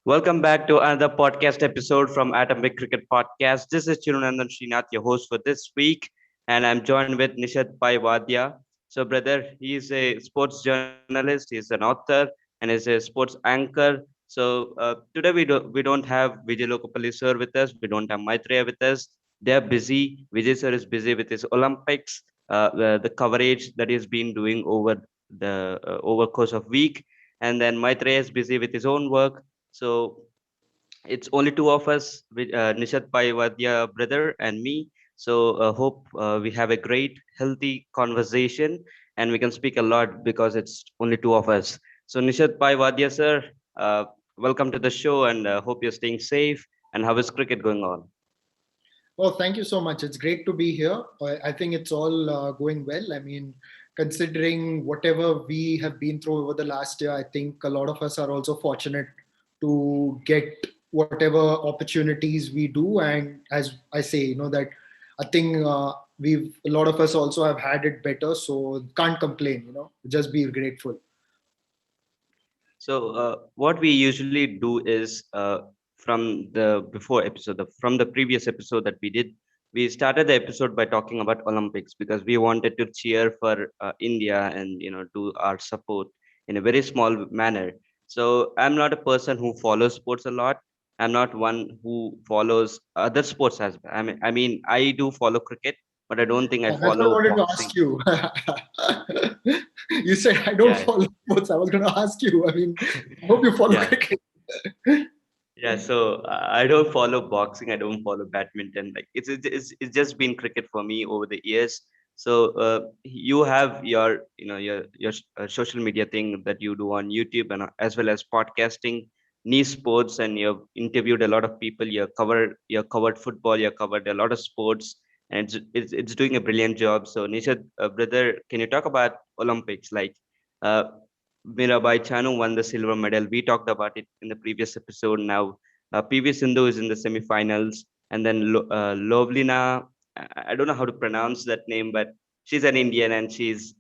Welcome back to another podcast episode from Atomic Cricket Podcast. This is Chirunandhan Srinath, your host for this week, and I'm joined with Nishad Pai Vaidya. So, brother, he is a sports journalist, he's an author, and is a sports anchor. So, today we don't have Vijay Lokapalli sir with us. We don't have Maitreya with us. They are busy. Vijay sir is busy with his Olympics, the coverage that he's been doing over course of week, and then Maitreya is busy with his own work. So it's only two of us, with Nishad Pai Vaidya brother and me. So hope we have a great, healthy conversation, and we can speak a lot because it's only two of us. So Nishad Pai Vaidya sir, welcome to the show, and hope you're staying safe. And how is cricket going on? Oh, thank you so much. It's great to be here. I think it's all going well. I mean, considering whatever we have been through over the last year, I think a lot of us are also fortunate to get whatever opportunities we do. And as I say, that I think a lot of us also have had it better. So can't complain, just be grateful. So what we usually do is from the before episode, from the previous episode that we did, we started the episode by talking about Olympics because we wanted to cheer for India and do our support in a very small manner. So I'm not a person who follows sports a lot. I'm not one who follows other sports as well. I mean, I do follow cricket, but I don't think I That's what I follow wanted to ask boxing. you. You said I don't Yeah, follow sports. I was going to ask you. I mean, I hope you follow yeah. cricket. Yeah, so I don't follow boxing. I don't follow badminton. Like it's just been cricket for me over the years. So you have your social media thing that you do on YouTube and as well as podcasting, niche sports, and you've interviewed a lot of people. You covered football. You covered a lot of sports, and it's doing a brilliant job. So Nishad, brother, can you talk about Olympics? Like uh, Mirabai Chanu won the silver medal. We talked about it in the previous episode. Now, PV Sindhu is in the semifinals, and then Lovlina. I don't know how to pronounce that name, but she's an Indian, and she's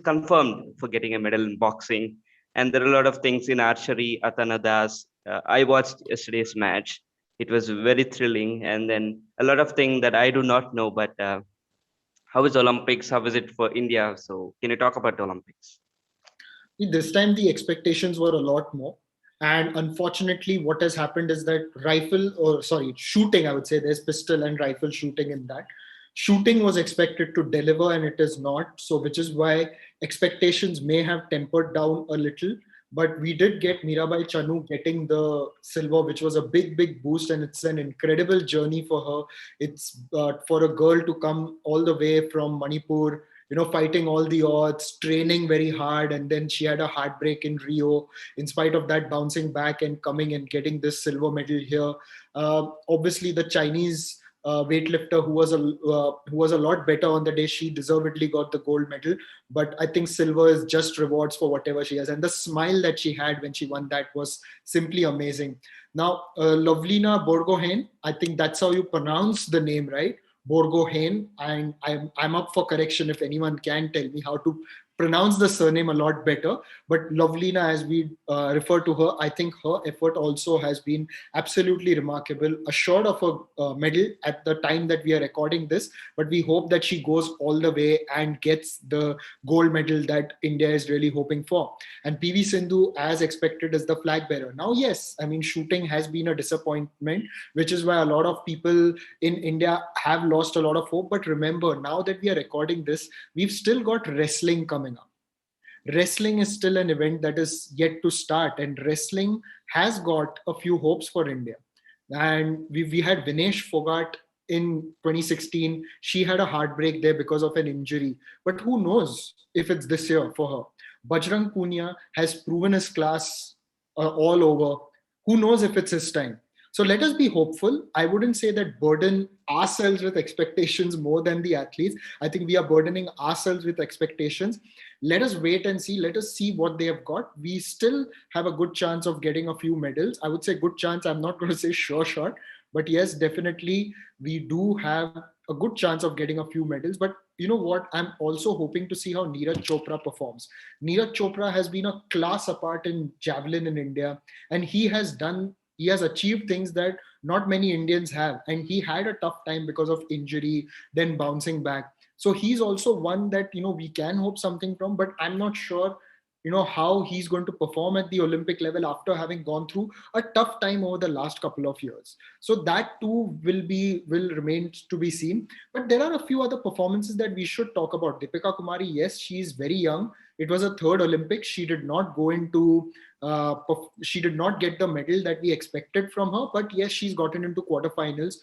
confirmed for getting a medal in boxing. And there are a lot of things in archery. Atana Das. I watched yesterday's match. It was very thrilling, and then a lot of things that I do not know, but. How is Olympics? How is it for India? So can you talk about the Olympics? This time the expectations were a lot more. And unfortunately, what has happened is that shooting, I would say there's pistol and rifle shooting in that. Shooting was expected to deliver and it is not. So, which is why expectations may have tempered down a little. But we did get Mirabai Chanu getting the silver, which was a big, big boost. And it's an incredible journey for her. It's for a girl to come all the way from Manipur, fighting all the odds, training very hard, and then she had a heartbreak in Rio. In spite of that, bouncing back and coming and getting this silver medal here. Obviously, the Chinese weightlifter who was a lot better on the day, she deservedly got the gold medal. But I think silver is just rewards for whatever she has, and the smile that she had when she won that was simply amazing. Now, Lovlina Borgohain, I think that's how you pronounce the name, right? Borgohain, and I'm up for correction if anyone can tell me how to pronounce the surname a lot better. But Lovelina, as we refer to her, I think her effort also has been absolutely remarkable. Assured of a medal at the time that we are recording this, but we hope that she goes all the way and gets the gold medal that India is really hoping for. And PV Sindhu, as expected, is the flag bearer. Now, yes, I mean, shooting has been a disappointment, which is why a lot of people in India have lost a lot of hope. But remember, now that we are recording this, we've still got wrestling coming up. Wrestling is still an event that is yet to start, and wrestling has got a few hopes for India. And we had Vinesh Fogart in 2016. She had a heartbreak there because of an injury. But who knows if it's this year for her? Bajrang Punia has proven his class all over. Who knows if it's his time? So let us be hopeful. I wouldn't say that burden ourselves with expectations more than the athletes. I think we are burdening ourselves with expectations. Let us wait and see. Let us see what they have got. We still have a good chance of getting a few medals. I would say good chance. I'm not going to say sure shot, but yes, definitely we do have a good chance of getting a few medals. But you know what? I'm also hoping to see how Neeraj Chopra performs. Neeraj Chopra has been a class apart in javelin in India, and he has achieved things that not many Indians have. And he had a tough time because of injury, then bouncing back. So he's also one that, we can hope something from, but I'm not sure, how he's going to perform at the Olympic level after having gone through a tough time over the last couple of years. So that too will remain to be seen. But there are a few other performances that we should talk about. Deepika Kumari, yes, she is very young. It was a third Olympics. She did not go into she did not get the medal that we expected from her, but yes, she's gotten into quarterfinals.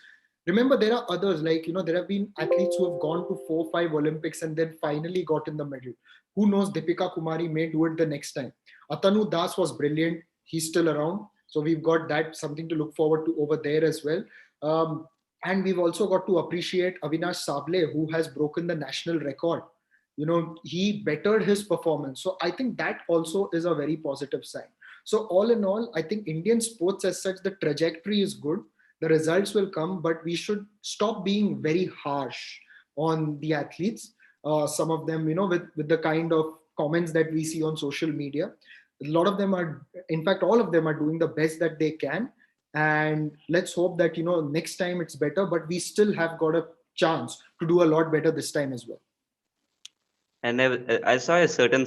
Remember, there are others, like, there have been athletes who have gone to 4 5 Olympics and then finally gotten the medal. Who knows, Deepika Kumari may do it the next time. Atanu Das was brilliant. He's still around, so we've got that something to look forward to over there as well. And we've also got to appreciate Avinash Sable, who has broken the national record. He bettered his performance, so I think that also is a very positive sign. So all in all, I think Indian sports as such, the trajectory is good, the results will come, but we should stop being very harsh on the athletes. Some of them, with the kind of comments that we see on social media, a lot of them are, in fact all of them are doing the best that they can. And let's hope that, next time it's better, but we still have got a chance to do a lot better this time as well. And I saw a certain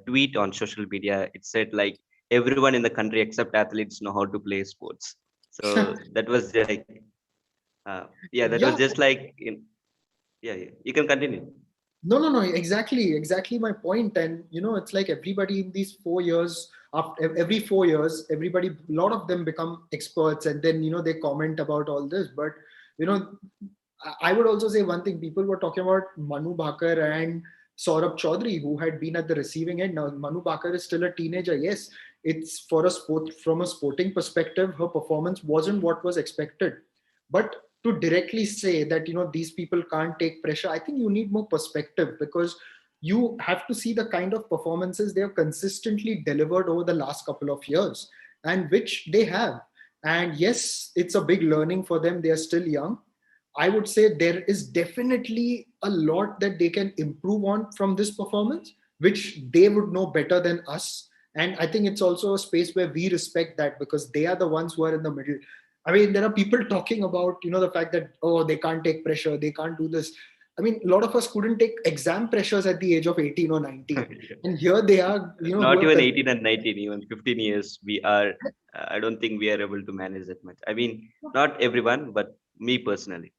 tweet on social media. It said like everyone in the country except athletes know how to play sports. So that was like, yeah, that was Yeah. just like, yeah, yeah, you can continue. No. Exactly my point. And it's like everybody in these 4 years, after every 4 years, everybody, a lot of them become experts, and then they comment about all this. But you know, I would also say one thing. People were talking about Manu Bhaker and Saurabh Chaudhary, who had been at the receiving end. Now Manu Bhaker is still a teenager. Yes, it's for a sport, from a sporting perspective, her performance wasn't what was expected. But to directly say that these people can't take pressure, I think you need more perspective, because you have to see the kind of performances they have consistently delivered over the last couple of years, and which they have. And yes, it's a big learning for them. They are still young. I would say there is definitely a lot that they can improve on from this performance, which they would know better than us. And I think it's also a space where we respect that, because they are the ones who are in the middle. I mean, there are people talking about, the fact that, oh, they can't take pressure, they can't do this. I mean, a lot of us couldn't take exam pressures at the age of 18 or 19. And here they are, who Not are even 18 and 19, even 15 years, we are, I don't think we are able to manage that much. I mean, not everyone, but me personally.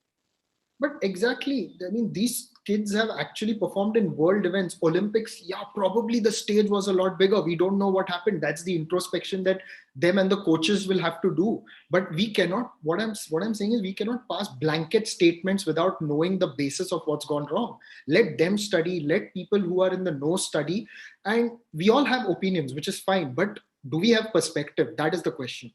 But exactly, I mean, these kids have actually performed in world events, Olympics. Yeah, probably the stage was a lot bigger. We don't know what happened. That's the introspection that them and the coaches will have to do. But we cannot. What I'm saying is, we cannot pass blanket statements without knowing the basis of what's gone wrong. Let them study. Let people who are in the know study. And we all have opinions, which is fine. But do we have perspective? That is the question.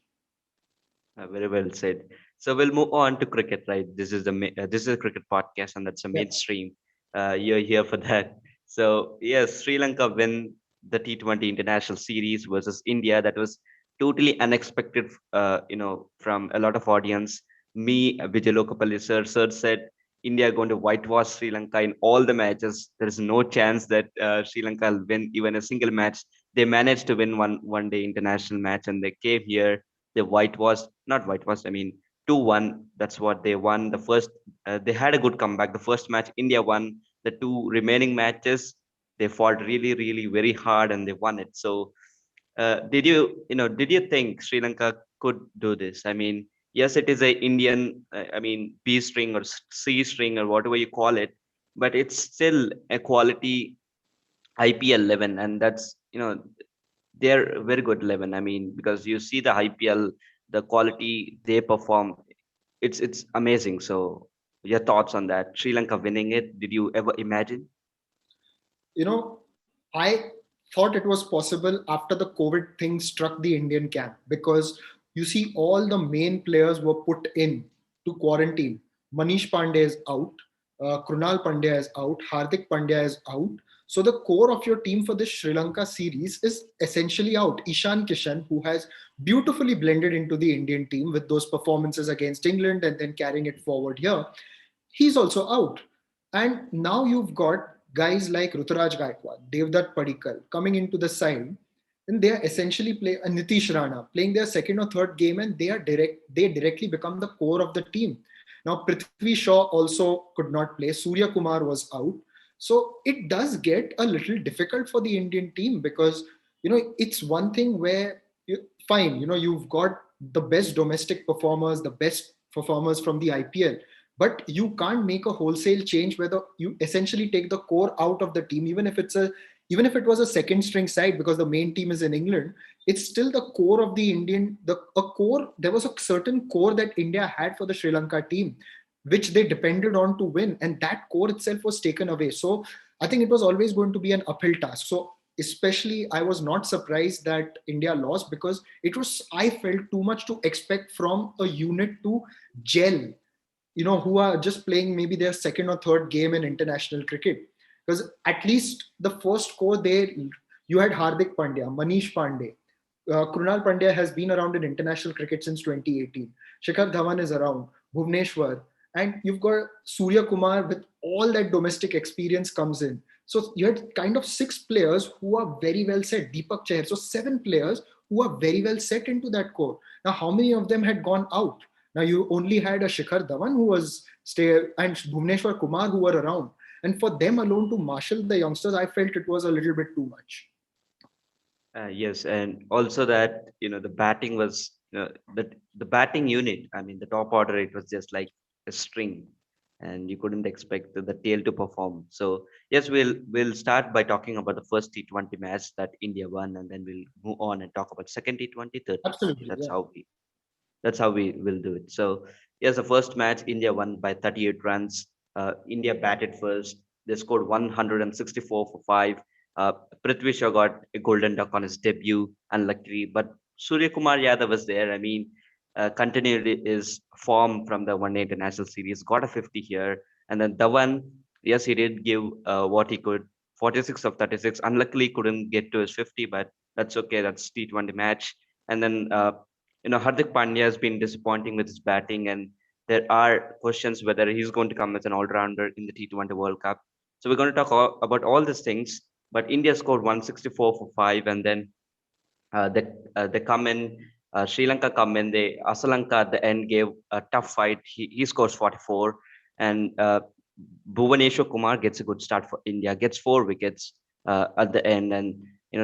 Very well said. So we'll move on to cricket, right? This is a cricket podcast, and that's a Yeah. mainstream. You're here for that. So yes, Sri Lanka win the T20 international series versus India. That was totally unexpected. From a lot of audience. Me, Vijay Lokapalli sir said India are going to whitewash Sri Lanka in all the matches. There is no chance that Sri Lanka will win even a single match. They managed to win one day international match, and they came here. They whitewashed, not whitewashed, I mean 2-1. That's what they won. The first, they had a good comeback. The first match, India won. The two remaining matches, they fought really, really very hard and they won it. So, did you think Sri Lanka could do this? I mean, yes, it is a Indian, I mean, B string or C string or whatever you call it, but it's still a quality IPL 11, and that's they're very good 11. I mean, because you see the IPL, the quality they perform, it's amazing. So your thoughts on that? Sri Lanka winning it? Did you ever imagine? you know, I thought it was possible after the COVID thing struck the Indian camp, because you see all the main players were put in to quarantine. Manish Pandey is out, Krunal Pandya is out, Hardik Pandya is out. So the core of your team for this Sri Lanka series is essentially out. Ishan Kishan, who has beautifully blended into the Indian team with those performances against England and then carrying it forward here, he's also out. And now you've got guys like Ruturaj Gaikwad, Devdutt Padikkal coming into the side, and they are essentially play Nitish Rana playing their second or third game, and they directly become the core of the team. Now Prithvi Shaw also could not play. Surya Kumar was out, so it does get a little difficult for the Indian team because it's one thing where fine, you've got the best domestic performers, the best performers from the IPL, but you can't make a wholesale change where you essentially take the core out of the team, even if it was a second string side because the main team is in England. It's still the core of the Indian, a core. There was a certain core that India had for the Sri Lanka team, which they depended on to win, and that core itself was taken away. So I think it was always going to be an uphill task. So especially I was not surprised that India lost because I felt too much to expect from a unit to gel, who are just playing maybe their second or third game in international cricket. Because at least the first core there, you had Hardik Pandya, Manish Pandey. Krunal Pandya has been around in international cricket since 2018. Shikhar Dhawan is around, Bhuvneshwar, and you've got Surya Kumar with all that domestic experience comes in. So you had kind of six players who are very well set. Deepak Chahar, so seven players who are very well set into that core. Now, how many of them had gone out? Now you only had a Shikhar Dhawan who was stay and Bhuvneshwar Kumar who were around. And for them alone to marshal the youngsters, I felt it was a little bit too much. Yes, and also that the batting was the batting unit. I mean, the top order, it was just like a string, and you couldn't expect the tail to perform. So yes, we'll start by talking about the first T20 match that India won, and then we'll move on and talk about second T20, third T20. Absolutely, yeah. That's how we will do it. So yes, the first match India won by 38 runs. India batted first. They scored 164 for five. Uh, Prithvi Shaw got a golden duck on his debut, unluckily, but Surya Kumar Yadav was there. I mean, continued his form from the one day international series, got a 50 here, and then Dhawan, yes, he did give what he could, 46 of 36. Unluckily, couldn't get to his 50, but that's okay. That's T20 match. And then Hardik Pandya has been disappointing with his batting, and there are questions whether he's going to come as an all-rounder in the T20 World Cup. So we're going to talk about all these things. But India scored 164 for five, and then they come in. Sri Lanka come in. Asalanka at the end gave a tough fight. He scores 44, and Bhuvaneshwar Kumar gets a good start for India. Gets 4 wickets at the end, and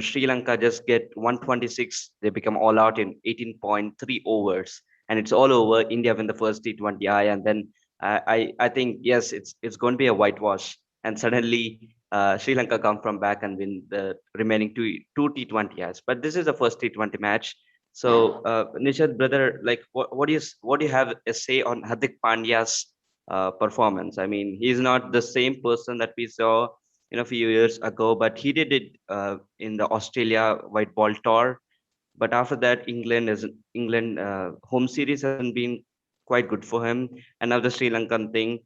Sri Lanka just get 126. They become all out in 18.3 overs, and it's all over. India win the first T20I, and then I think yes, it's going to be a whitewash. And suddenly Sri Lanka come from back and win the remaining two T20Is. But this is the first T20 match. So Nishad, brother, like what do you have a say on Hardik Pandya's performance? I mean, he's not the same person that we saw a few years ago, but he did it in the Australia white ball tour. But after that, England home series hasn't been quite good for him, and now the Sri Lankan thing,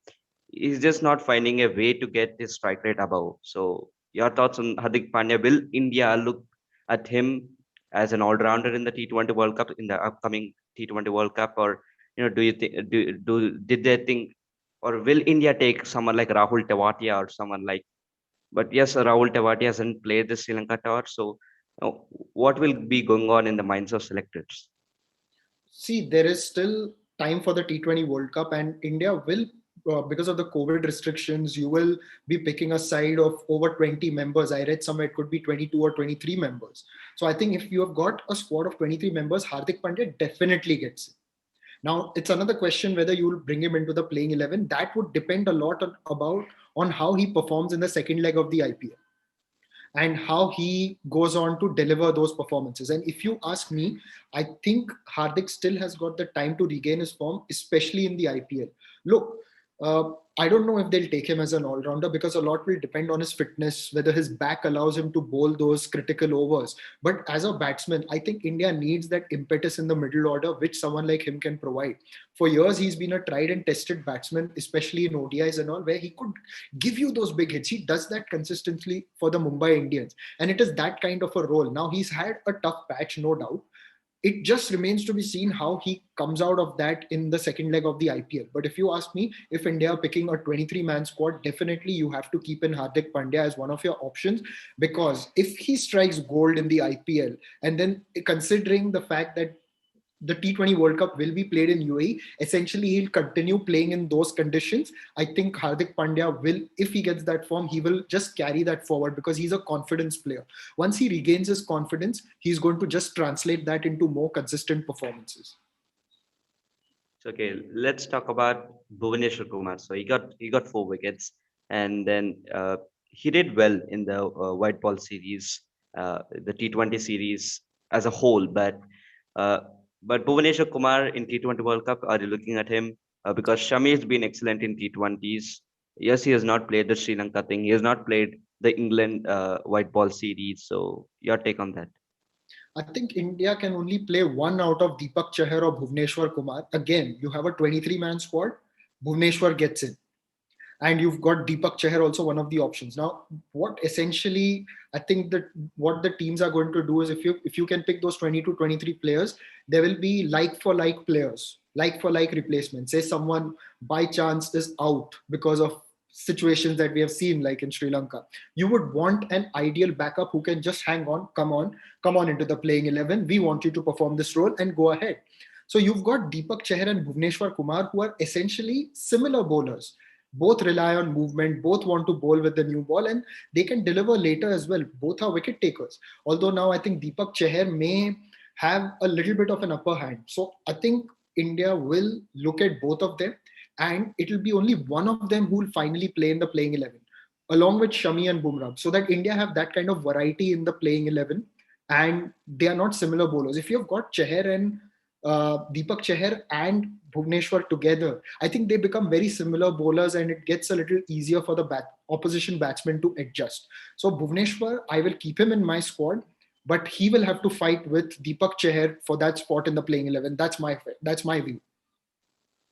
he's just not finding a way to get his strike rate above. So your thoughts on Hardik Pandya? Will India look at him as an all-rounder in the T20 World Cup, in the upcoming T20 World Cup, or do you think did they think, or will India take someone like Rahul Tewatia or someone like? But yes, Rahul Tewatia hasn't played the Sri Lanka tour, so uh, what will be going on in the minds of selectors? See, there is still time for the T20 World Cup, and India will, because of the COVID restrictions, you will be picking a side of over 20 members. I read somewhere it could be 22 or 23 members. So I think if you have got a squad of 23 members, Hardik Pandya definitely gets it. Now, it's another question whether you will bring him into the playing 11. That would depend a lot on how he performs in the second leg of the IPL and how he goes on to deliver those performances. And if you ask me, I think Hardik still has got the time to regain his form, especially in the IPL. Look, I don't know if they'll take him as an all-rounder because a lot will depend on his fitness, whether his back allows him to bowl those critical overs. But as a batsman, I think India needs that impetus in the middle order, which someone like him can provide. For years, he's been a tried and tested batsman, especially in ODIs and all, where he could give you those big hits. He does that consistently for the Mumbai Indians. And it is that kind of a role. Now, he's had a tough patch, no doubt. It just remains to be seen how he comes out of that in the second leg of the IPL. But if you ask me, if India are picking a 23-man squad, definitely you have to keep in Hardik Pandya as one of your options, because if he strikes gold in the IPL, and then considering the fact that the T20 World Cup will be played in UAE. Essentially, he'll continue playing in those conditions. I think Hardik Pandya will, if he gets that form, he will just carry that forward because he's a confidence player. Once he regains his confidence, he's going to just translate that into more consistent performances. So, okay, let's talk about Bhuvaneshwar Kumar. So he got 4 wickets, and then he did well in the white ball series, the T20 series as a whole. Uh, but Bhuvaneshwar Kumar in T20 World Cup, are you looking at him? Because Shami has been excellent in T20s. Yes, he has not played the Sri Lanka thing. He has not played the England white ball series. So your take on that? I think India can only play one out of Deepak Chahar or Bhuvneshwar Kumar. Again, you have a 23-man squad. Bhuvneshwar gets in. And you've got Deepak Chahar also one of the options. Now, what essentially I think that what the teams are going to do is if you can pick those 20 to 23 players, there will be like for like players, like for like replacements. Say someone by chance is out because of situations that we have seen, like in Sri Lanka. You would want an ideal backup who can just hang on, come on into the playing 11. We want you to perform this role and go ahead. So you've got Deepak Chahar and Bhuvneshwar Kumar, who are essentially similar bowlers. Both rely on movement, both want to bowl with the new ball, and they can deliver later as well. Both are wicket takers. Although now I think Deepak Chahar may have a little bit of an upper hand. So I think India will look at both of them, and it will be only one of them who will finally play in the playing 11, along with Shami and Bumrah, so that India have that kind of variety in the playing 11, and they are not similar bowlers. If you've got Chahar and Deepak Chahar and Bhuvneshwar together, I think they become very similar bowlers, and it gets a little easier for the opposition batsmen to adjust. So Bhuvneshwar, I will keep him in my squad, but he will have to fight with Deepak Chahar for that spot in the playing 11. That's my view.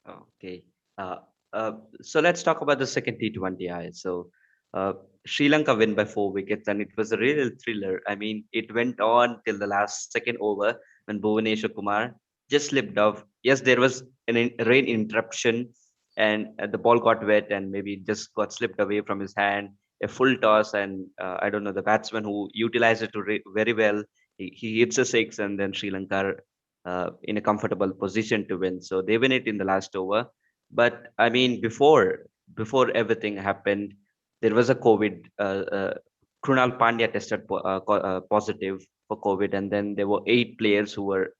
Okay. Uh, uh, so let's talk about the second T20I. So uh, Sri Lanka win by 4 wickets, and it was a real thriller. I mean, it went on till the last second over when Bhuvaneshwar Kumar just slipped off. Yes, there was rain interruption, and the ball got wet, and maybe it just got slipped away from his hand. A full toss, and I don't know, the batsman who utilized it very well. He hits a six, and then Sri Lanka in a comfortable position to win. So they win it in the last over. But I mean, before everything happened, there was a COVID. Krunal Pandya tested positive for COVID, and then there were 8 players who were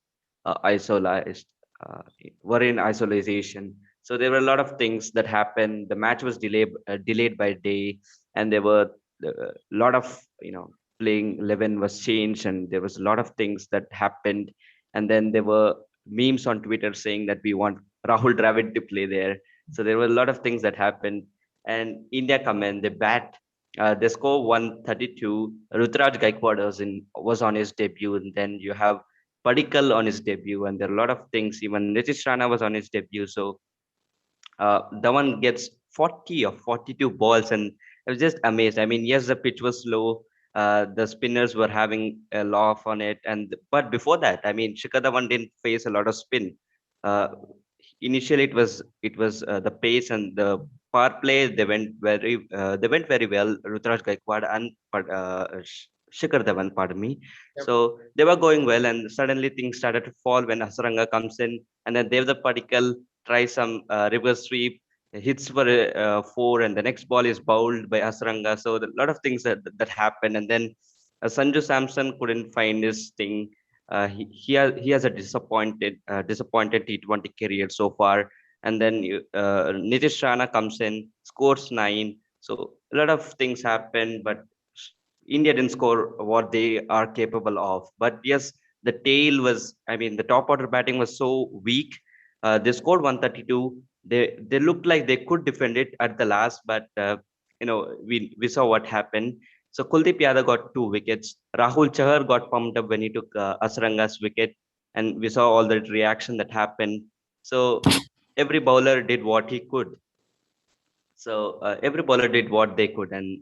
isolated, uh, were in isolation. So there were a lot of things that happened. The match was delayed by a day, and there were a lot of playing 11 was changed, and there was a lot of things that happened. And then there were memes on Twitter saying that we want Rahul Dravid to play there. So there were a lot of things that happened. And India come in, they bat, they score 132. Rutraj Gaikwad was on his debut, and then you have Padikkal on his debut, and there are a lot of things. Even Nitish Rana was on his debut. So Dhawan gets 40 or 42 balls, and I was just amazed. I mean, yes, the pitch was slow. The spinners were having a laugh on it, but before that, I mean, Shikhar Dhawan didn't face a lot of spin. Uh, Initially, it was the pace and the power play. They went very well. Rutraj Gaikwad and Shikhar Dhawan, pardon me. Yep. So they were going well, and suddenly things started to fall when Hasaranga comes in, and then Devdutt Padikkal try some reverse sweep, hits for a four, and the next ball is bowled by Asranga. So a lot of things that happened, and then Sanju Samson couldn't find his thing. He has a disappointed T20 career so far, and then Nitish Rana comes in, scores 9. So a lot of things happened, but India didn't score what they are capable of. But yes, the tail was, I mean, the top order batting was so weak. They scored 132. They looked like they could defend it at the last, but we saw what happened. So Kuldeep Yadav got 2 wickets. Rahul Chahar got pumped up when he took Asaranga's wicket, and we saw all the reaction that happened. So every bowler did what he could. So every bowler did what they could, and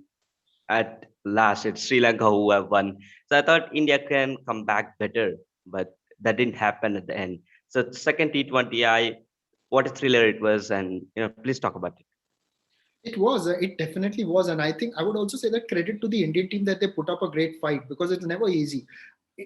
at last it's Sri Lanka who have won. So I thought India can come back better, but that didn't happen at the end. So second T20I, what a thriller it was, and please talk about it. It definitely was. And I think I would also say that credit to the Indian team that they put up a great fight because it's never easy.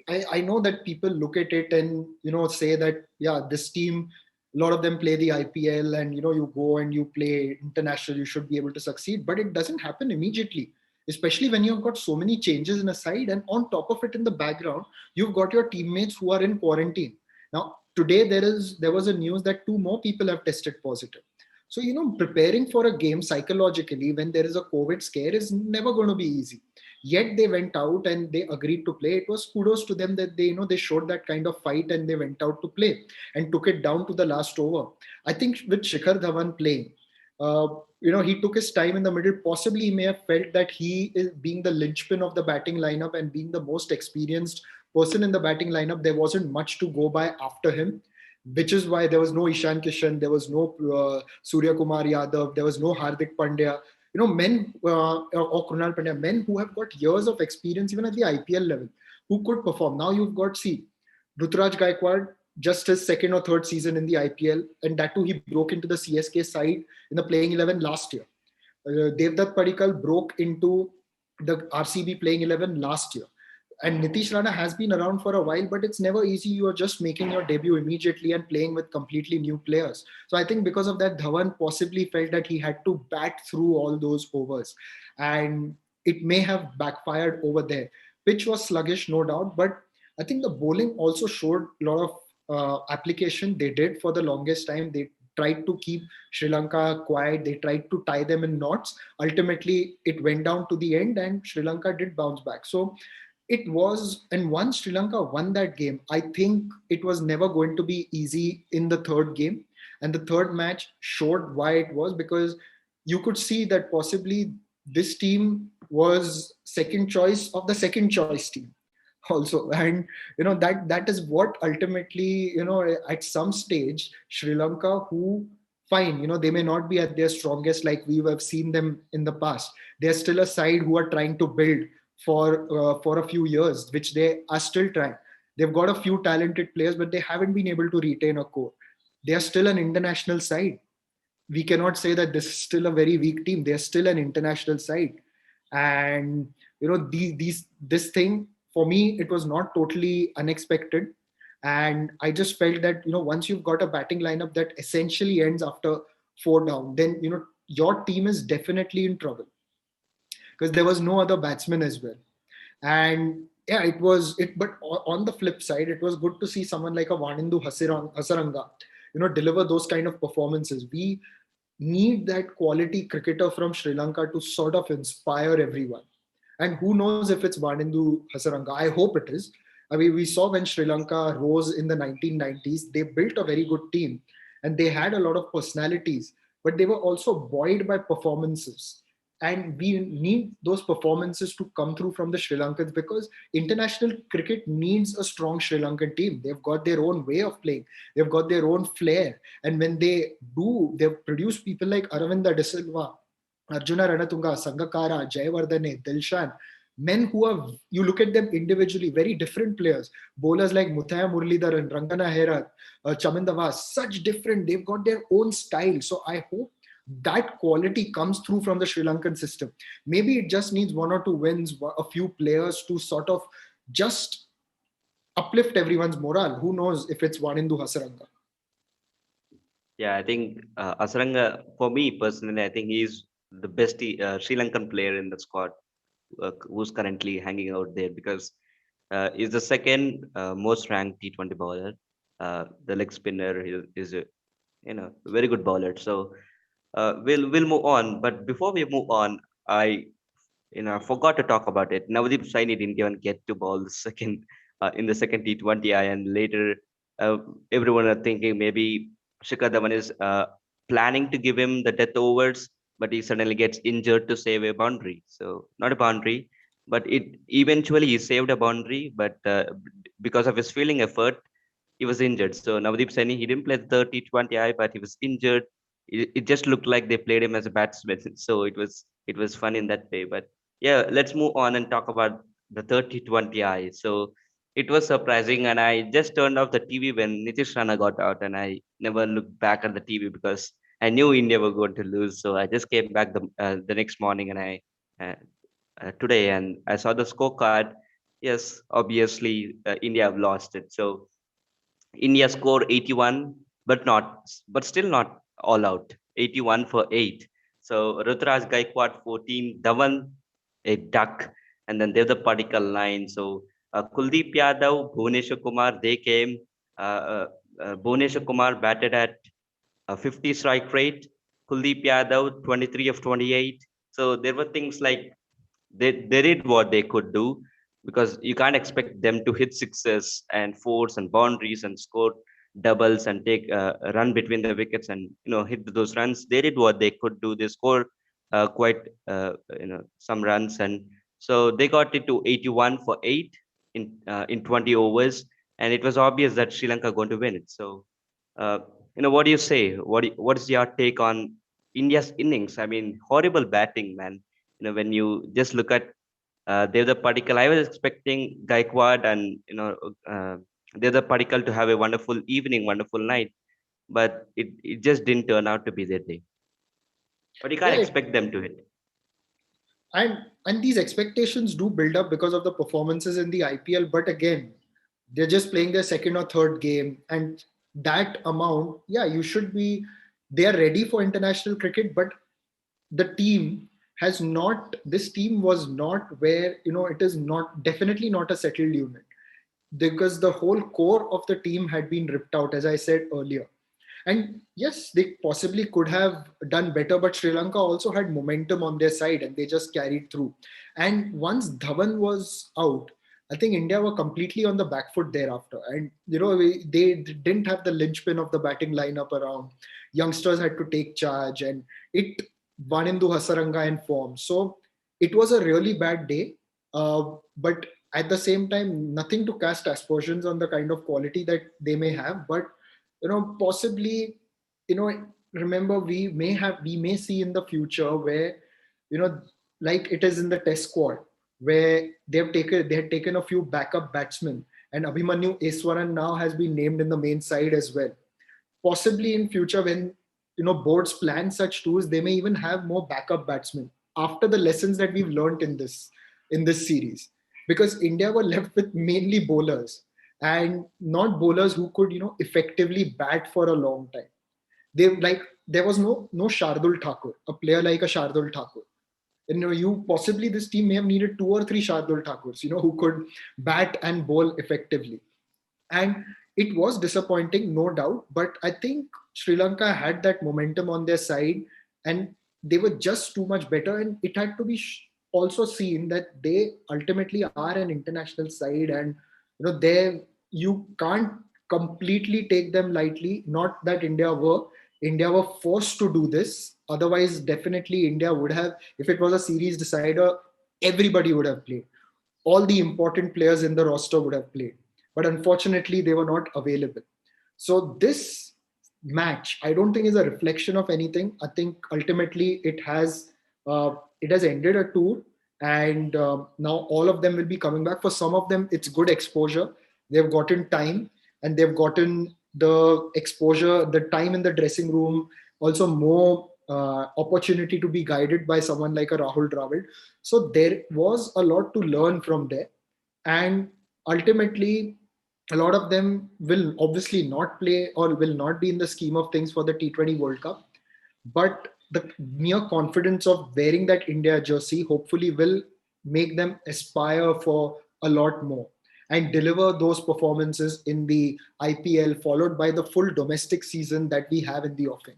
I know that people look at it and, say that, yeah, this team, a lot of them play the IPL and, you go and you play international, you should be able to succeed. But it doesn't happen immediately, especially when you've got so many changes in a side. And on top of it, in the background, you've got your teammates who are in quarantine. Now, today, there was a news that two more people have tested positive. So, preparing for a game psychologically when there is a COVID scare is never going to be easy. Yet they went out and they agreed to play. It was kudos to them that they showed that kind of fight and they went out to play and took it down to the last over. I think with Shikhar Dhawan playing, uh, he took his time in the middle. Possibly he may have felt that he is being the linchpin of the batting lineup and being the most experienced person in the batting lineup. There wasn't much to go by after him, which is why there was no Ishan Kishan, there was no Surya Kumar Yadav, there was no Hardik Pandya. Men or Krunal Pandya, men who have got years of experience even at the IPL level, who could perform. Now you've got, see, Ruturaj Gaikwad, just his second or third season in the IPL, and that too he broke into the CSK side in the playing 11 last year. Devdutt Padikkal broke into the RCB playing 11 last year. And Nitish Rana has been around for a while, but it's never easy. You are just making your debut immediately and playing with completely new players. So I think because of that, Dhawan possibly felt that he had to bat through all those overs. And it may have backfired over there. Pitch was sluggish, no doubt, but I think the bowling also showed a lot of application. They did for the longest time. They tried to keep Sri Lanka quiet. They tried to tie them in knots. Ultimately, it went down to the end and Sri Lanka did bounce back. So it was, and once Sri Lanka won that game, I think it was never going to be easy in the third game. And the third match showed why it was, because you could see that possibly this team was second choice of the second choice team also. And that is what ultimately, at some stage Sri Lanka, who, fine, they may not be at their strongest like we have seen them in the past. They're still a side who are trying to build for a few years, which they are still trying. They've got a few talented players, but they haven't been able to retain a core. They are still an international side. We cannot say that this is still a very weak team. They're still an international side. And this thing, for me, it was not totally unexpected. And I just felt that, once you've got a batting lineup that essentially ends after four down, then your team is definitely in trouble, because there was no other batsman as well. And yeah, it was it. But on the flip side, it was good to see someone like a Vanindu Hasaranga, deliver those kind of performances. We need that quality cricketer from Sri Lanka to sort of inspire everyone. And who knows if it's Vanindu Hasaranga? I hope it is. I mean, we saw when Sri Lanka rose in the 1990s, they built a very good team and they had a lot of personalities, but they were also buoyed by performances. And we need those performances to come through from the Sri Lankans, because international cricket needs a strong Sri Lankan team. They've got their own way of playing, they've got their own flair. And when they do, they've produced people like Aravinda De Silva, Arjuna Ranatunga, Sangakara, Jayawardene, Dilshan, men who are, you look at them individually, very different players. Bowlers like Muthaya Muralidharan, Rangana Herat, Chamindava, such different, they've got their own style. So I hope that quality comes through from the Sri Lankan system. Maybe it just needs one or two wins, a few players to sort of just uplift everyone's morale. Who knows if it's Vanindu Hasaranga? Yeah, I think Asaranga, for me personally, I think he's the best Sri Lankan player in the squad who's currently hanging out there, because he's the second most ranked T20 bowler. The leg spinner is a very good bowler. So we'll move on. But before we move on, I forgot to talk about it. Navdeep Saini didn't even get to bowl the second in the second T20I, and later uh, everyone are thinking maybe Shikhar Dhawan is planning to give him the death overs, but he suddenly gets injured to save a boundary. So not a boundary, but it eventually he saved a boundary, but because of his fielding effort, he was injured. So Navdeep Saini, he didn't play the T20I, but he was injured. It just looked like they played him as a batsman. So it was fun in that way. But yeah, let's move on and talk about the 30-20I. So it was surprising, and I just turned off the TV when Nitish Rana got out, and I never looked back at the TV because I knew India were going to lose. So I just came back the next morning, and I uh, today, and I saw the scorecard. Yes, obviously India have lost it. So India scored 81, but still not all out. 81 for 8. So Rutraj Gaikwad 14, Dhawan a duck, and then there's the particle 9. So Kuldeep Yadav, Bhuvneshwar Kumar, they came. Bhuvneshwar Kumar batted at 50 strike rate. Kuldeep Yadav 23 of 28. So there were things like they did what they could do, because you can't expect them to hit sixes and fours and boundaries and score doubles and take a run between the wickets and hit those runs. They did what they could do. They scored quite some runs, and so they got it to 81 for 8 in 20 overs, and it was obvious that Sri Lanka going to win it. So uh, what do you say? What is your take on India's innings? I mean, horrible batting, man. When you just look at Devdutt Padikkal, I was expecting Gaikwad and Devdutt Padikkal to have a wonderful evening, wonderful night, but it just didn't turn out to be their day. But you can't Yeah, expect them to hit. and these expectations do build up because of the performances in the IPL. But again, they're just playing their second or third game, and that amount, yeah, you should be. They are ready for international cricket, but the team has not. This team was not where it is not definitely not a settled unit, because the whole core of the team had been ripped out, as I said earlier. And yes, they possibly could have done better, but Sri Lanka also had momentum on their side and they just carried through. And once Dhawan was out, I think India were completely on the back foot thereafter. And, they didn't have the linchpin of the batting lineup around. Youngsters had to take charge, and it Vanindu Hasaranga in form. So it was a really bad day. But at the same time, nothing to cast aspersions on the kind of quality that they may have. But possibly, remember, we may see in the future where, you know like it is in the test squad, where they had taken a few backup batsmen, and Abhimanyu Eswaran now has been named in the main side as well. Possibly in future, when boards plan such tours, they may even have more backup batsmen after the lessons that we've learned in this series, because India were left with mainly bowlers, and not bowlers who could effectively bat for a long time. There was no Shardul Thakur, a player like a Shardul Thakur. And you possibly, this team may have needed two or three Shardul Thakurs, who could bat and bowl effectively. And it was disappointing, no doubt, but I think Sri Lanka had that momentum on their side, and they were just too much better. And it had to be also seen that they ultimately are an international side, and they you can't completely take them lightly. Not that India were forced to do this. Otherwise, definitely India would have, if it was a series decider, everybody would have played. All the important players in the roster would have played, but unfortunately they were not available. So this match, I don't think, is a reflection of anything. I think ultimately it has ended a tour, and now all of them will be coming back. For some of them, it's good exposure. They've gotten time, and they've gotten the exposure, the time in the dressing room, also more opportunity to be guided by someone like a Rahul Dravid. So there was a lot to learn from there. And ultimately, a lot of them will obviously not play or will not be in the scheme of things for the T20 World Cup. But the mere confidence of wearing that India jersey hopefully will make them aspire for a lot more and deliver those performances in the IPL, followed by the full domestic season that we have in the offing.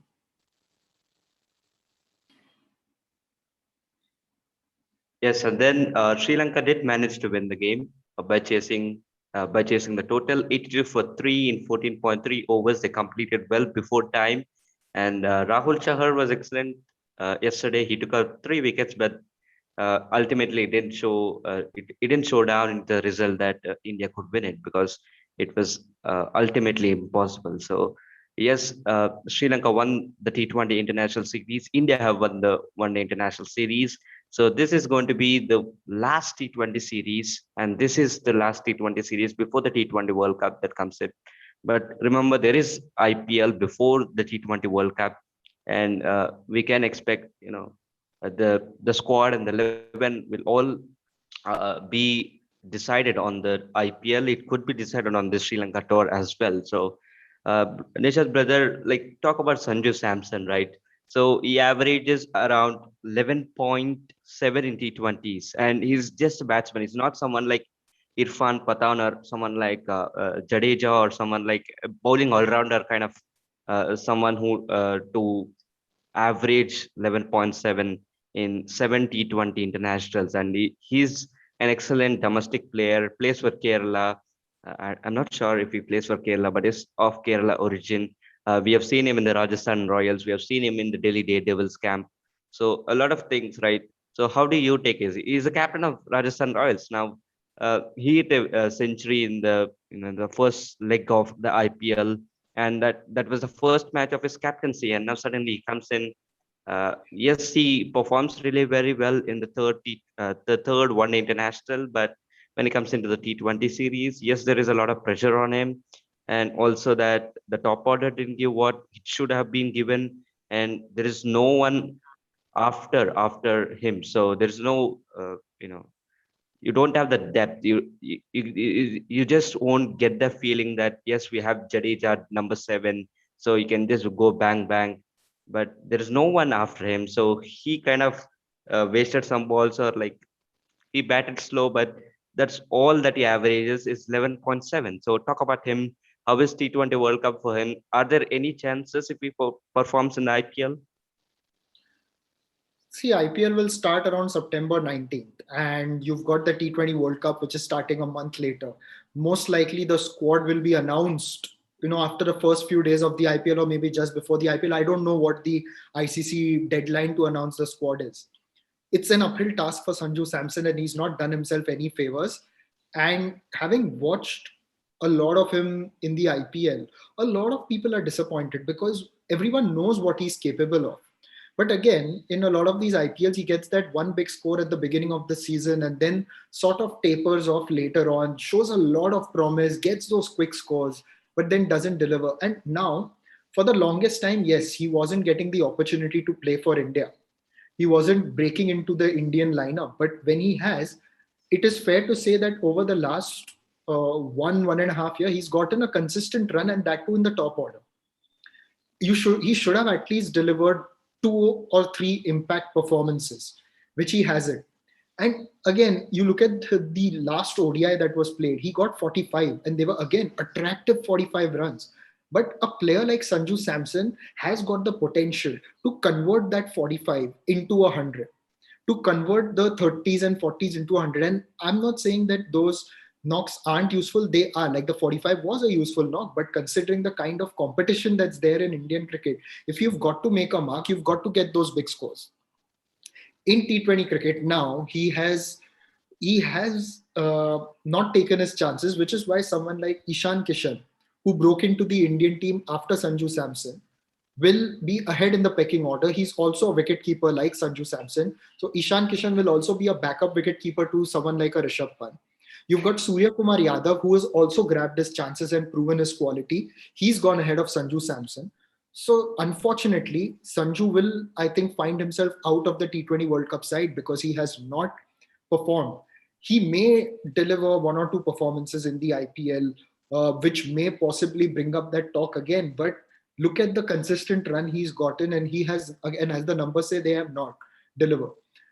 Yes, and then Sri Lanka did manage to win the game by chasing the total 82 for 3 in 14.3 overs. They completed well before time, and Rahul Chahar was excellent yesterday. He took out 3 wickets, but ultimately it didn't show down in the result that India could win it, because it was ultimately impossible. So yes, Sri Lanka won the T20 international series. India have won the One Day international series. So this is going to be the last T20 series, and this is the last T20 series before the T20 World Cup that comes in. But remember, there is IPL before the T20 World Cup, and we can expect, the squad and the 11 will all be decided on the IPL. It could be decided on the Sri Lanka tour as well. So, Nisha's brother, like talk about Sanju Samson, right? So he averages around 11.7 in T20s, and he's just a batsman. He's not someone like Irfan Pathan or someone like Jadeja or someone like a bowling all-rounder kind of someone who to average 11.7 in 7 T20 internationals, and he's an excellent domestic player, plays for Kerala. I'm not sure if he plays for Kerala, but is of Kerala origin. We have seen him in the Rajasthan Royals. We have seen him in the Delhi Daredevils camp. So a lot of things, right? So how do you take it? He's the captain of Rajasthan Royals now. He hit a century in the first leg of the IPL, and that was the first match of his captaincy, and now suddenly he comes in. Yes, he performs really very well in the third one international, but when it comes into the T20 series, yes, there is a lot of pressure on him, and also that the top order didn't give what it should have been given, and there is no one after him. So there is no, you don't have the depth. You just won't get the feeling that yes, we have Jadeja number 7, so you can just go bang bang, but there is no one after him. So he kind of wasted some balls, or like he batted slow, but that's all that he averages is 11.7. So talk about him. How is T20 World Cup for him? Are there any chances if he performs in the IPL? See, IPL will start around September 19th, and you've got the T20 World Cup, which is starting a month later. Most likely, the squad will be announced, after the first few days of the IPL, or maybe just before the IPL. I don't know what the ICC deadline to announce the squad is. It's an uphill task for Sanju Samson, and he's not done himself any favors. And having watched a lot of him in the IPL, a lot of people are disappointed because everyone knows what he's capable of. But again, in a lot of these IPLs, he gets that one big score at the beginning of the season and then sort of tapers off later on, shows a lot of promise, gets those quick scores, but then doesn't deliver. And now, for the longest time, yes, he wasn't getting the opportunity to play for India. He wasn't breaking into the Indian lineup. But when he has, it is fair to say that over the last 1.5 year, he's gotten a consistent run, and that too in the top order. He should have at least delivered 2 or 3 impact performances, which he hasn't. And again, you look at the last ODI that was played, he got 45, and they were again attractive 45 runs. But a player like Sanju Samson has got the potential to convert that 45 into 100, to convert the 30s and 40s into 100. And I'm not saying that those knocks aren't useful. They are. Like the 45 was a useful knock, but considering the kind of competition that's there in Indian cricket, if you've got to make a mark, you've got to get those big scores. In T20 cricket now, he has not taken his chances, which is why someone like Ishan Kishan, who broke into the Indian team after Sanju Samson, will be ahead in the pecking order. He's also a wicketkeeper like Sanju Samson. So Ishan Kishan will also be a backup wicketkeeper to someone like a Rishabh Pant. You've got Surya Kumar Yadav, who has also grabbed his chances and proven his quality. He's gone ahead of Sanju Samson. So unfortunately, Sanju will, I think, find himself out of the T20 World Cup side because he has not performed. He may deliver 1 or 2 performances in the IPL, which may possibly bring up that talk again. But look at the consistent run he's gotten, and he has, again, as the numbers say, they have not delivered.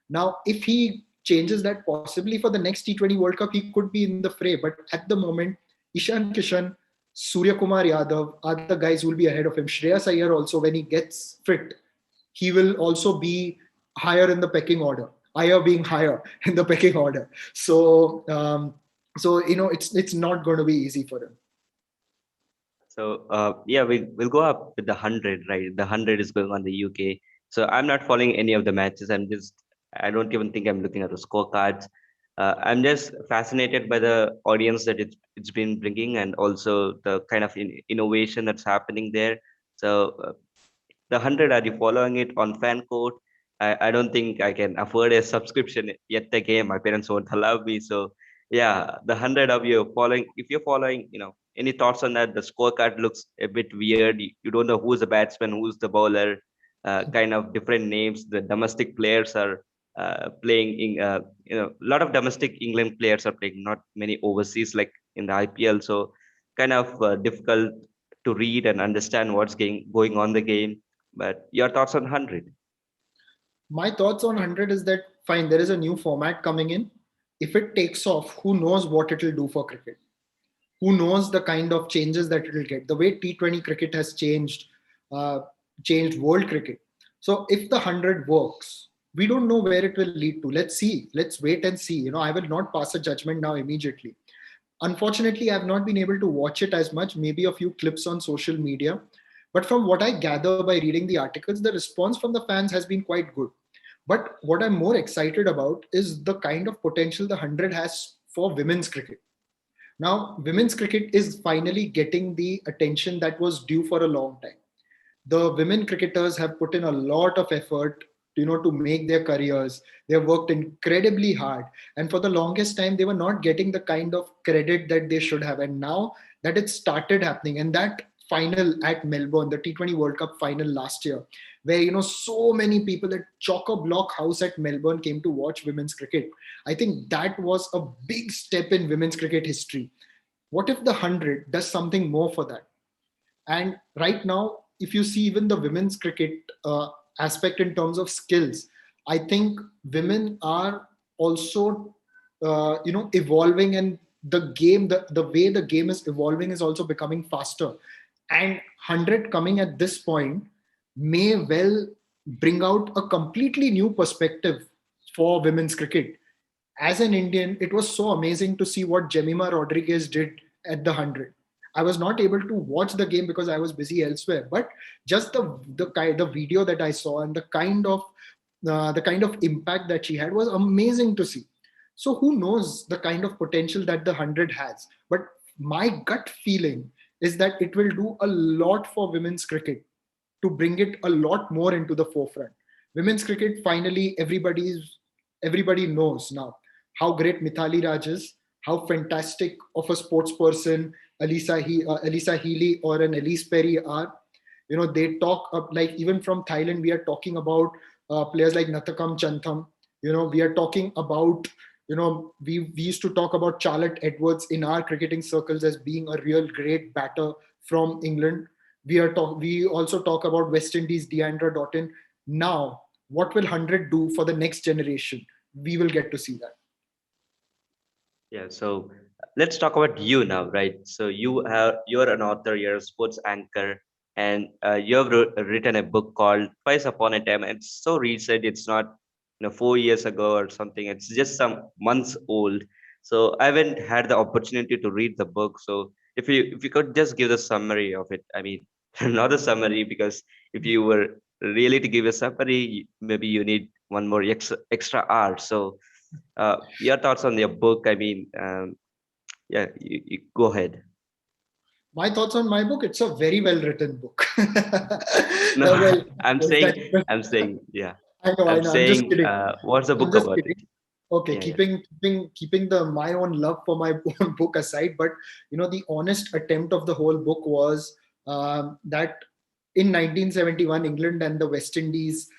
Now, if he changes that possibly for the next T20 World Cup, he could be in the fray. But at the moment, Ishan Kishan, Surya Kumar Yadav are the guys who will be ahead of him. Shreyas Iyer also, when he gets fit, he will also be higher in the pecking order. Iyer being higher in the pecking order. So it's not going to be easy for him. So yeah, we'll go up with the 100, right? The 100 is going on the UK. So I'm not following any of the matches. I don't even think I'm looking at the scorecards. I'm just fascinated by the audience that it's been bringing, and also the kind of innovation that's happening there. So the 100, are you following it on fan court? I don't think I can afford a subscription yet again. My parents won't allow me. So yeah, the 100 of you following, if you're following, any thoughts on that? The scorecard looks a bit weird. You don't know who's the batsman, who's the bowler, kind of different names. The domestic players are playing a lot of domestic England players are playing, not many overseas like in the IPL. So kind of difficult to read and understand what's going on the game. But your thoughts on 100? My thoughts on 100 is that fine, there is a new format coming in. If it takes off, who knows what it will do for cricket? Who knows the kind of changes that it will get? The way T20 cricket has uh, changed world cricket. So if the 100 works, we don't know where it will lead to. Let's see. Let's wait and see. I will not pass a judgment now immediately. Unfortunately, I've not been able to watch it as much, maybe a few clips on social media. But from what I gather by reading the articles, the response from the fans has been quite good. But what I'm more excited about is the kind of potential the 100 has for women's cricket. Now, women's cricket is finally getting the attention that was due for a long time. The women cricketers have put in a lot of effort, to make their careers. They have worked incredibly hard, and for the longest time they were not getting the kind of credit that they should have. And now that it started happening, and that final at Melbourne, the T20 World Cup final last year, where so many people at chock-a-block house at Melbourne came to watch women's cricket. I think that was a big step in women's cricket history. What if the 100 does something more for that? And right now, if you see even the women's cricket aspect in terms of skills, I think women are also, evolving, and the way the game is evolving is also becoming faster. And 100 coming at this point may well bring out a completely new perspective for women's cricket. As an Indian, it was so amazing to see what Jemima Rodriguez did at the 100. I was not able to watch the game because I was busy elsewhere, but just the video that I saw and the kind of impact that she had was amazing to see. So who knows the kind of potential that the 100 has? But my gut feeling is that it will do a lot for women's cricket to bring it a lot more into the forefront. Women's cricket, finally, everybody knows now how great Mithali Raj is, how fantastic of a sports person Elisa Healy or an Elise Perry are. They talk up, like, even from Thailand, we are talking about players like Natakam Chantham. We are talking about, we used to talk about Charlotte Edwards in our cricketing circles as being a real great batter from England. We also talk about West Indies Deandra Doughton. Now, what will 100 do for the next generation? We will get to see that. Yeah, so let's talk about you now, right? So you're an author, you're a sports anchor, and you have written a book called Twice Upon a Time. It's so recent. It's not 4 years ago or something. It's just some months old. So I haven't had the opportunity to read the book. So if you could just give the summary of it. I mean, not a summary, because if you were really to give a summary, maybe you need one more extra hour. So your thoughts on your book? I mean, yeah, you go ahead. My thoughts on my book, it's a very well written book. No, Well, I'm saying, that, yeah, I I'm know, I'm just saying, kidding. what's the I'm book just about it? kidding. Okay, Yeah, yeah. keeping the my own love for my own book aside, but the honest attempt of the whole book was that in 1971, England and the West Indies,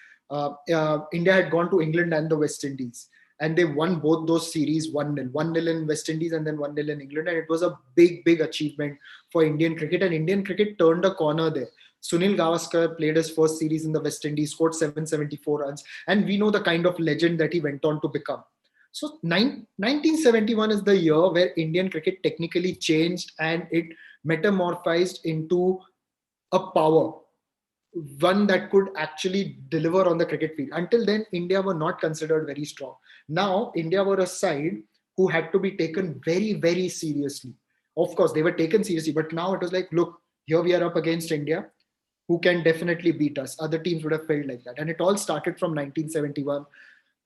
India had gone to England and the West Indies, and they won both those series 1-0, 1-0 in West Indies and then 1-0 in England, and it was a big achievement for Indian cricket, and Indian cricket turned a corner there. Sunil Gavaskar played his first series in the West Indies, scored 774 runs, and we know the kind of legend that he went on to become. So 1971 is the year where Indian cricket technically changed and it metamorphized into a power, one that could actually deliver on the cricket field. Until then, India were not considered very strong. Now, India were a side who had to be taken very seriously. Of course, they were taken seriously, but now it was like, look, here we are up against India, who can definitely beat us. Other teams would have felt like that. And it all started from 1971.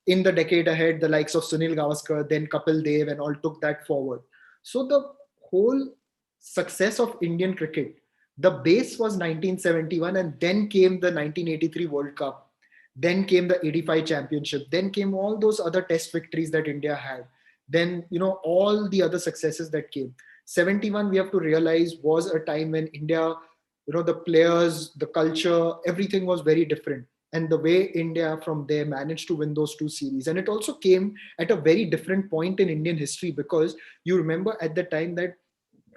In the decade ahead, the likes of Sunil Gavaskar, then Kapil Dev, and all took that forward. So the whole success of Indian cricket, the base was 1971, and then came the 1983 World Cup. Then came the 85 championship. Then came all those other test victories that India had. Then, all the other successes that came. 71, we have to realize, was a time when India, the players, the culture, everything was very different. And the way India from there managed to win those two series. And it also came at a very different point in Indian history, because you remember at the time that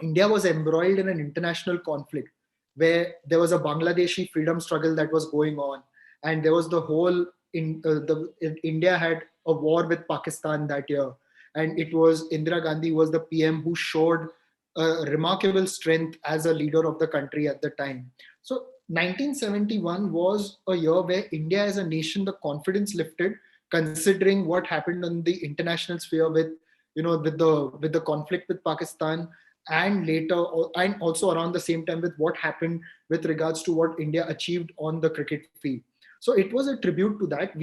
India was embroiled in an international conflict where there was a Bangladeshi freedom struggle that was going on, and there was the whole India had a war with Pakistan that year, and it was Indira Gandhi was the PM who showed a remarkable strength as a leader of the country at the time. So 1971 was a year where India as a nation, the confidence lifted, considering what happened on the international sphere with with the conflict with Pakistan, and later, and also around the same time, with what happened with regards to what India achieved on the cricket field. So it was a tribute to that.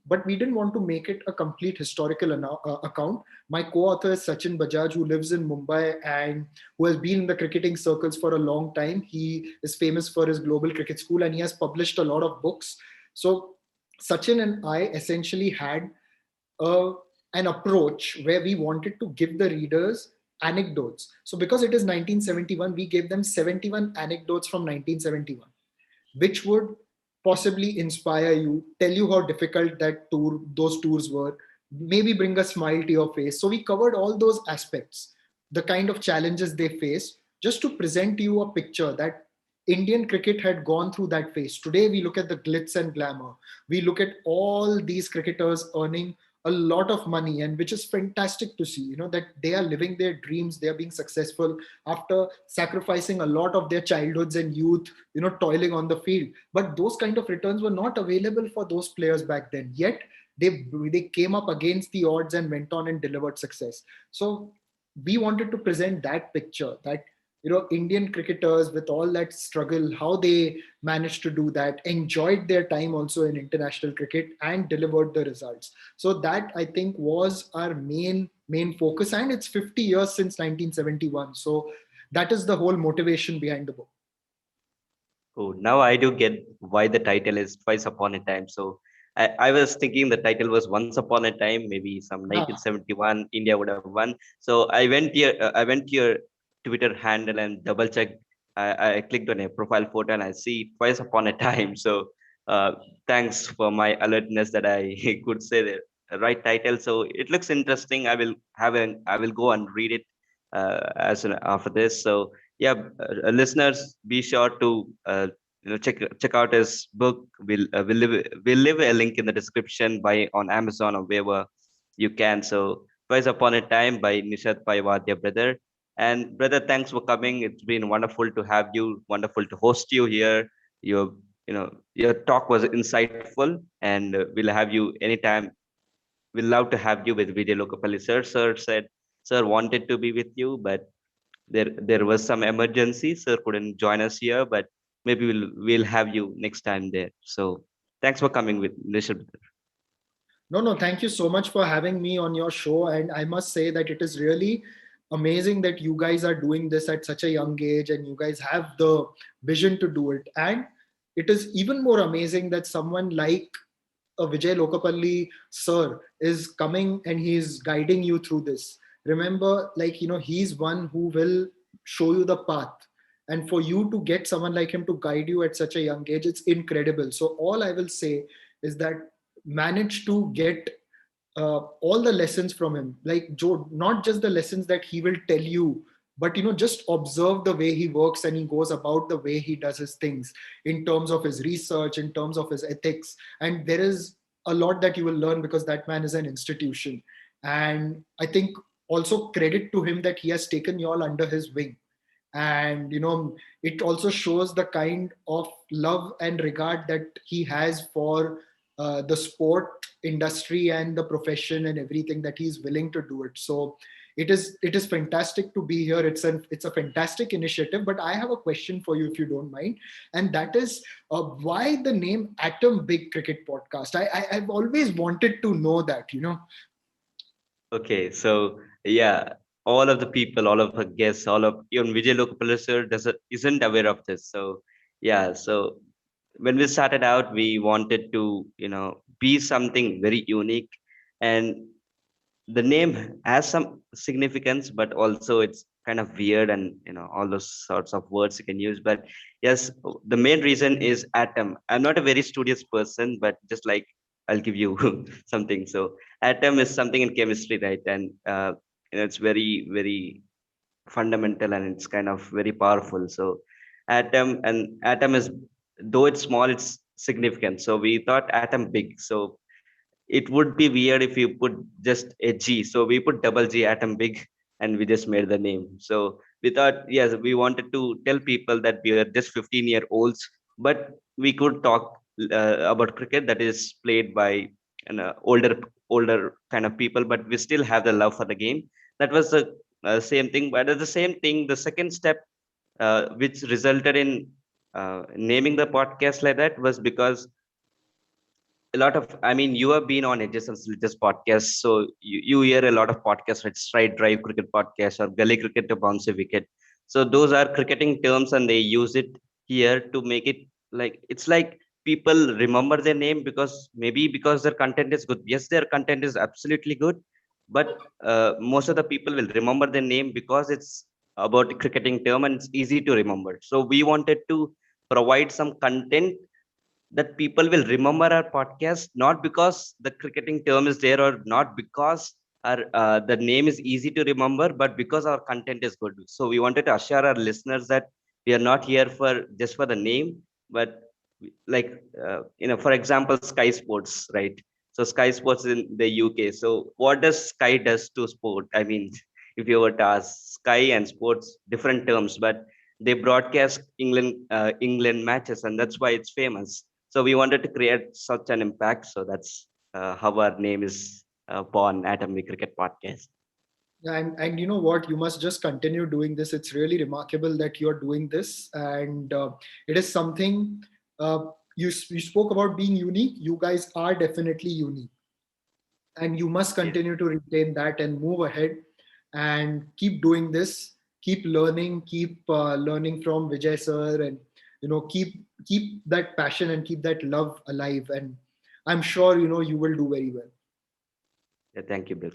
But we didn't want to make it a complete historical account. My co-author is Sachin Bajaj, who lives in Mumbai and who has been in the cricketing circles for a long time. He is famous for his global cricket school, and he has published a lot of books. So Sachin and I essentially had a, an approach where we wanted to give the readers anecdotes. So because it is 1971, we gave them 71 anecdotes from 1971, which would possibly inspire you, tell you how difficult those tours were, maybe bring a smile to your face. So we covered all those aspects, the kind of challenges they faced, just to present to you a picture that Indian cricket had gone through that phase. Today we look at the glitz and glamour. We look at all these cricketers earning a lot of money, and which is fantastic to see, that they are living their dreams, they are being successful after sacrificing a lot of their childhoods and youth, toiling on the field. But those kind of returns were not available for those players back then, yet they came up against the odds and went on and delivered success. So we wanted to present that picture, that Indian cricketers, with all that struggle, how they managed to do that, enjoyed their time also in international cricket and delivered the results. So that, I think, was our main focus. And it's 50 years since 1971, so that is the whole motivation behind the book. Oh, now I do get why the title is Twice Upon a Time. So I was thinking the title was Once Upon a Time, maybe some Ah, 1971 India would have won. So I went to your Twitter handle and double checked. I clicked on a profile photo and I see Twice Upon a Time. So uh, thanks for my alertness that I could say the right title. So it looks interesting. I will go and read it after this. So yeah, listeners, be sure to check out his book. We'll leave a link in the description by on Amazon or wherever you can. So Twice Upon a Time by Nishad Pai Vaidya, brother. And brother, thanks for coming. It's been wonderful to have you, wonderful to host you here. Your your talk was insightful, and we'll have you anytime. We'll love to have you with Vijay Lokapalli sir. Sir wanted to be with you, but there was some emergency, sir couldn't join us here, but maybe we'll have you next time there. So thanks for coming with Nishad. no, no, thank you so much for having me on your show. And I must say that it is really amazing that you guys are doing this at such a young age and you guys have the vision to do it. And it is even more amazing that someone like a Vijay Lokapalli sir is coming and he's guiding you through this. Remember, like, he's one who will show you the path. And for you to get someone like him to guide you at such a young age, it's incredible. So all I will say is that manage to get all the lessons from him, like Joe, not just the lessons that he will tell you, but just observe the way he works and he goes about the way he does his things, in terms of his research, in terms of his ethics. And there is a lot that you will learn, because that man is an institution. And I think also credit to him that he has taken you all under his wing. And it also shows the kind of love and regard that he has for the sport industry and the profession and everything, that he's willing to do it. So it is fantastic to be here. It's a fantastic initiative. But I have a question for you, if you don't mind, and that is, why the name Atom Big Cricket Podcast? I've always wanted to know that. Okay, so yeah, all of the people, all of our guests, all of even Vijay Lokapalli sir isn't aware of this. So yeah, so when we started out, we wanted to, be something very unique, and the name has some significance, but also it's kind of weird, and all those sorts of words you can use. But yes, the main reason is atom. I'm not a very studious person, but just like I'll give you something. So atom is something in chemistry, right? And it's very, very fundamental, and it's kind of very powerful. So atom is, though it's small, it's significant. So we thought atom big. So it would be weird if you put just a G. So we put double G, atom big, and we just made the name. So we thought, yes, we wanted to tell people that we are just 15-year-olds, but we could talk about cricket that is played by older kind of people, but we still have the love for the game. That was the same thing. But at the same thing, the second step, which resulted in naming the podcast like that, was because a lot of, I mean, you have been on edges and slitches podcast, so you hear a lot of podcasts like straight drive cricket podcast or gully cricket to bounce a wicket. So those are cricketing terms, and they use it here to make it like, it's like people remember their name because, maybe because their content is good. Yes, their content is absolutely good, but most of the people will remember their name because it's about a cricketing term and it's easy to remember. So we wanted to provide some content that people will remember our podcast, not because the cricketing term is there, or not because our the name is easy to remember, but because our content is good. So we wanted to assure our listeners that we are not here for just for the name, but like, for example, Sky Sports, right? So Sky Sports in the UK. So what does Sky does to sport? I mean, if you were to ask, Sky and sports, different terms, but they broadcast England matches, and that's why it's famous. So we wanted to create such an impact. So that's how our name is born, Atomic Cricket Podcast. And you know what? You must just continue doing this. It's really remarkable that you're doing this, and it is something. You spoke about being unique. You guys are definitely unique, and you must Yeah. continue to retain that and move ahead and keep doing this. Keep learning. Keep learning from Vijay sir, and keep that passion and keep that love alive. And I'm sure you will do very well. Yeah, thank you, Bill.